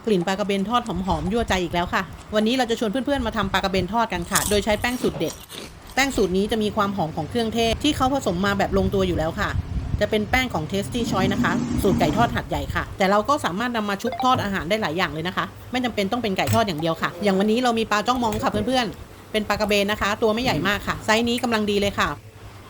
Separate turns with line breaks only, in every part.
กลิ่นปลากระเบนทอดหอมๆยั่วใจอีกแล้วค่ะวันนี้เราจะชวนเพื่อนๆมาทำปลากระเบนทอดกันค่ะโดยใช้แป้งสูตรเด็ดแป้งสูตรนี้จะมีความหอมของเครื่องเทศที่เขาผสมมาแบบลงตัวอยู่แล้วค่ะจะเป็นแป้งของ Tasty Choice นะคะสูตรไก่ทอดหัดใหญ่ค่ะแต่เราก็สามารถนำมาชุบทอดอาหารได้หลายอย่างเลยนะคะไม่จำเป็นต้องเป็นไก่ทอดอย่างเดียวค่ะอย่างวันนี้เรามีปลาจ้องมองค่ะเพื่อนๆเป็นปลากระเบนนะคะตัวไม่ใหญ่มากค่ะไซส์นี้กำลังดีเลยค่ะ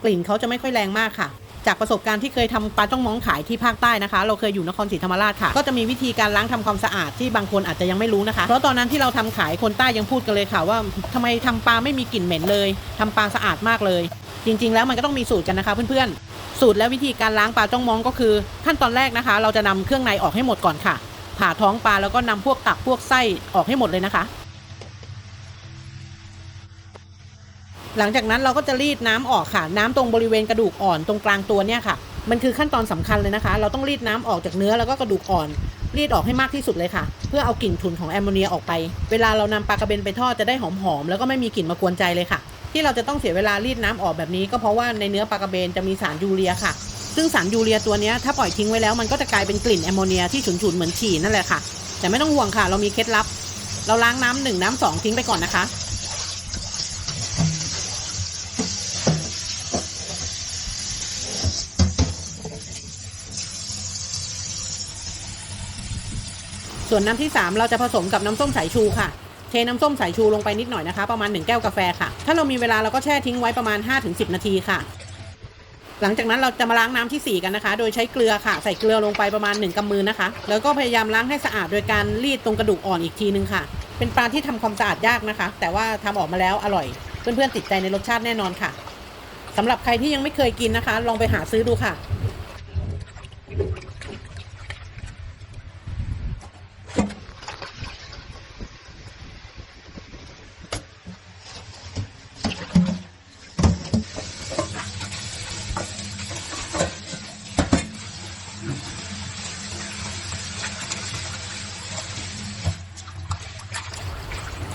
กลิ่นเขาจะไม่ค่อยแรงมากค่ะจากประสบการณ์ที่เคยทำปลาจ้องมองขายที่ภาคใต้นะคะเราเคยอยู่นครศรีธรรมราชค่ะก็จะมีวิธีการล้างทำความสะอาดที่บางคนอาจจะยังไม่รู้นะคะเพราะตอนนั้นที่เราทำขายคนใต้ยังพูดกันเลยค่ะว่าทำไมทำปลาไม่มีกลิ่นเหม็นเลยทำปลาสะอาดมากเลยจริงๆแล้วมันก็ต้องมีสูตรกันนะคะเพื่อนๆสูตรและวิธีการล้างปลาจ้องมองก็คือขั้นตอนแรกนะคะเราจะนำเครื่องในออกให้หมดก่อนค่ะผ่าท้องปลาแล้วก็นำพวกตับพวกไส้ออกให้หมดเลยนะคะหลังจากนั้นเราก็จะรีดน้ำออกค่ะน้ำตรงบริเวณกระดูกอ่อนตรงกลางตัวเนี่ยค่ะมันคือขั้นตอนสำคัญเลยนะคะเราต้องรีดน้ำออกจากเนื้อแล้วก็กระดูกอ่อนรีดออกให้มากที่สุดเลยค่ะเพื่อเอากลิ่นฉุนของแอมโมเนียออกไปเวลาเรานำปลากระเบนไปทอดจะได้หอมๆแล้วก็ไม่มีกลิ่นมากวนใจเลยค่ะที่เราจะต้องเสียเวลารีดน้ำออกแบบนี้ก็เพราะว่าในเนื้อปลากระเบนจะมีสารยูเรียค่ะซึ่งสารยูเรียตัวนี้ถ้าปล่อยทิ้งไว้แล้วมันก็จะกลายเป็นกลิ่นแอมโมเนียที่ฉุนๆเหมือนฉี่นั่นแหละค่ะแต่ไม่ต้องห่วงค่ะเรามีเคล็ดลับเราล้างน้ำ1น้ำ2ทิ้งไปก่อนนะคะส่วนน้ำที่3เราจะผสมกับน้ำส้มสายชูค่ะเทน้ำส้มสายชูลงไปนิดหน่อยนะคะประมาณ1แก้วกาแฟค่ะถ้าเรามีเวลาเราก็แช่ทิ้งไว้ประมาณ 5-10 นาทีค่ะหลังจากนั้นเราจะมาล้างน้ำที่4กันนะคะโดยใช้เกลือค่ะใส่เกลือลงไปประมาณ1กำมือนะคะแล้วก็พยายามล้างให้สะอาดโดยการรีดตรงกระดูกอ่อนอีกทีนึงค่ะเป็นปลาที่ทำความสะอาดยากนะคะแต่ว่าทำออกมาแล้วอร่อยเพื่อนๆติดใจในรสชาติแน่นอนค่ะสำหรับใครที่ยังไม่เคยกินนะคะลองไปหาซื้อดูค่ะ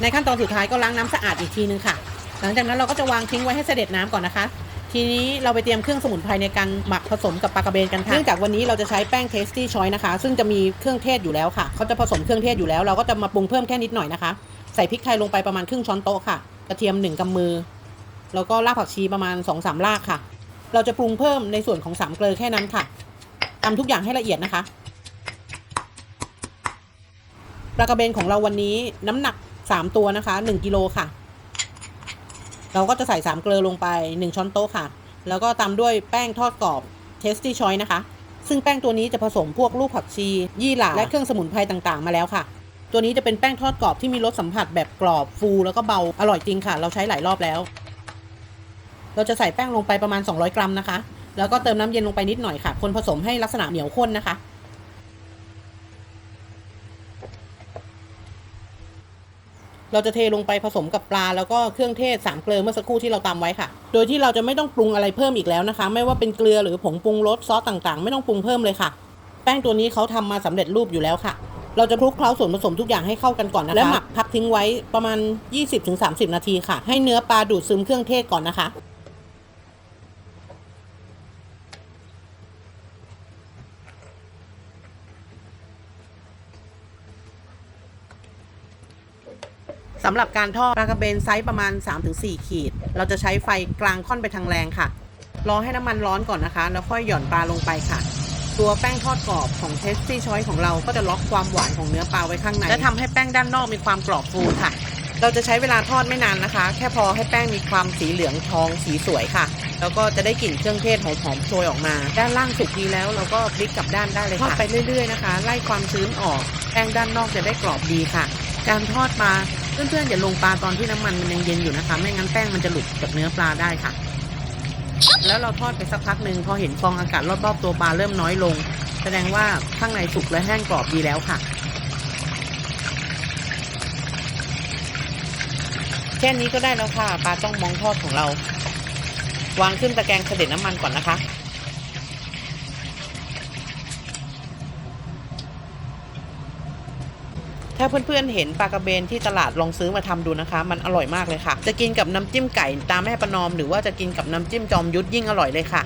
ในขั้นตอนสุดท้ายก็ล้างน้ำสะอาดอีกทีนึงค่ะหลังจากนั้นเราก็จะวางทิ้งไว้ให้เสด็จน้ำก่อนนะคะทีนี้เราไปเตรียมเครื่องสมุนไพรในการหมักผสมกับปลากระเบนกันค่ะเนื่องจากวันนี้เราจะใช้แป้ง Tasty Choice นะคะซึ่งจะมีเครื่องเทศอยู่แล้วค่ะเขาจะผสมเครื่องเทศอยู่แล้วเราก็จะมาปรุงเพิ่มแค่นิดหน่อยนะคะใส่พริกไทยลงไปประมาณครึ่งช้อนโต๊ะค่ะกระเทียม1กำมือแล้วก็รากผักชีประมาณ 2-3 รากค่ะเราจะปรุงเพิ่มในส่วนของ3เกลือแค่นั้นค่ะทำทุกอย่างให้ละเอียดนะคะปลากระเบนของเราวันนี้น้ำหนัก3ตัวนะคะ1กิโลค่ะเราก็จะใส่3เกลือลงไป1ช้อนโต๊ะค่ะแล้วก็ตามด้วยแป้งทอดกรอบ Tasty Choice นะคะซึ่งแป้งตัวนี้จะผสมพวกลูกผักชียี่หร่าและเครื่องสมุนไพรต่างๆมาแล้วค่ะตัวนี้จะเป็นแป้งทอดกรอบที่มีรสสัมผัสแบบกรอบฟูแล้วก็เบาอร่อยจริงค่ะเราใช้หลายรอบแล้วเราจะใส่แป้งลงไปประมาณ200 กรัมนะคะแล้วก็เติมน้ำเย็นลงไปนิดหน่อยค่ะคนผสมให้ลักษณะเหนียวข้นนะคะเราจะเทลงไปผสมกับปลาแล้วก็เครื่องเทศ3เกลือเมื่อสักครู่ที่เราตำไว้ค่ะโดยที่เราจะไม่ต้องปรุงอะไรเพิ่มอีกแล้วนะคะไม่ว่าเป็นเกลือหรือผงปรุงรสซอสต่างๆไม่ต้องปรุงเพิ่มเลยค่ะแป้งตัวนี้เขาทำมาสำเร็จรูปอยู่แล้วค่ะเราจะคลุกเคล้าส่วนผสมทุกอย่างให้เข้ากันก่อนนะคะแล้วหมักพักทิ้งไว้ประมาณ 20-30 นาทีค่ะให้เนื้อปลาดูดซึมเครื่องเทศก่อนนะคะสำหรับการทอดปลากระเบนไซส์ประมาณ 3-4 ขีดเราจะใช้ไฟกลางค่อนไปทางแรงค่ะรอให้น้ำมันร้อนก่อนนะคะแล้วค่อยหย่อนปลาลงไปค่ะตัวแป้งทอดกรอบของ Tasty Choice ของเราก็จะล็อกความหวานของเนื้อปลาไว้ข้างในและทำให้แป้งด้านนอกมีความกรอบฟูค่ะเราจะใช้เวลาทอดไม่นานนะคะแค่พอให้แป้งมีความสีเหลืองทองสีสวยค่ะแล้วก็จะได้กลิ่นเครื่องเทศหอมๆโชยออกมาด้านล่างสุกดีแล้วเราก็พลิกกลับด้านได้เลยค่ะทอดไปเรื่อยๆนะคะไล่ความชื้นออกแป้งด้านนอกจะได้กรอบดีค่ะการทอดปลาเพื่อนๆอย่าลงปลาตอนที่น้ำมันยังเย็นอยู่นะคะไม่งั้นแป้งมันจะหลุดจากเนื้อปลาได้ค่ะแล้วเราทอดไปสักพักหนึ่งพอเห็นฟองอากาศรอบๆตัวปลาเริ่มน้อยลงแสดงว่าข้างในสุกและแห้งกรอบดีแล้วค่ะแค่นี้ก็ได้แล้วค่ะปลาจ้องมองทอดของเราวางขึ้นตะแกรงเสด็จน้ำมันก่อนนะคะถ้าเพื่อนๆเห็นปลากระเบนที่ตลาดลองซื้อมาทำดูนะคะมันอร่อยมากเลยค่ะจะกินกับน้ำจิ้มไก่ตาแม่ประนอมหรือว่าจะกินกับน้ำจิ้มจอมยุทธยิ่งอร่อยเลยค่ะ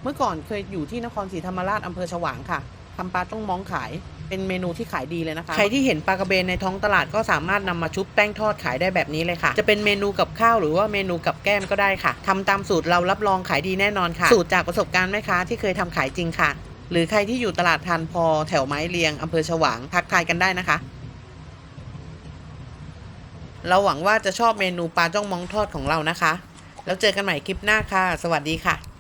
เมื่อ มื่อก่อนเคยอยู่ที่นครศรีธรรมราชอำเภอฉวางค่ะทำปลาจ้องม้องขายเป็นเมนูที่ขายดีเลยนะคะใครที่เห็นปลากระเบนในท้องตลาดก็สามารถนำมาชุบแป้งทอดขายได้แบบนี้เลยค่ะจะเป็นเมนูกับข้าวหรือว่าเมนูกับแก้มก็ได้ค่ะทำตามสูตรเรารับรองขายดีแน่นอนค่ะสูตรจากประสบการณ์แม่ค้าที่เคยทำขายจริงค่ะหรือใครที่อยู่ตลาดทานพอแถวไม้เรียงอำเภอฉวางทักทายกันได้นะคะเราหวังว่าจะชอบเมนูปลาจ้องม้องทอดของเรานะคะแล้วเจอกันใหม่คลิปหน้าค่ะสวัสดีค่ะ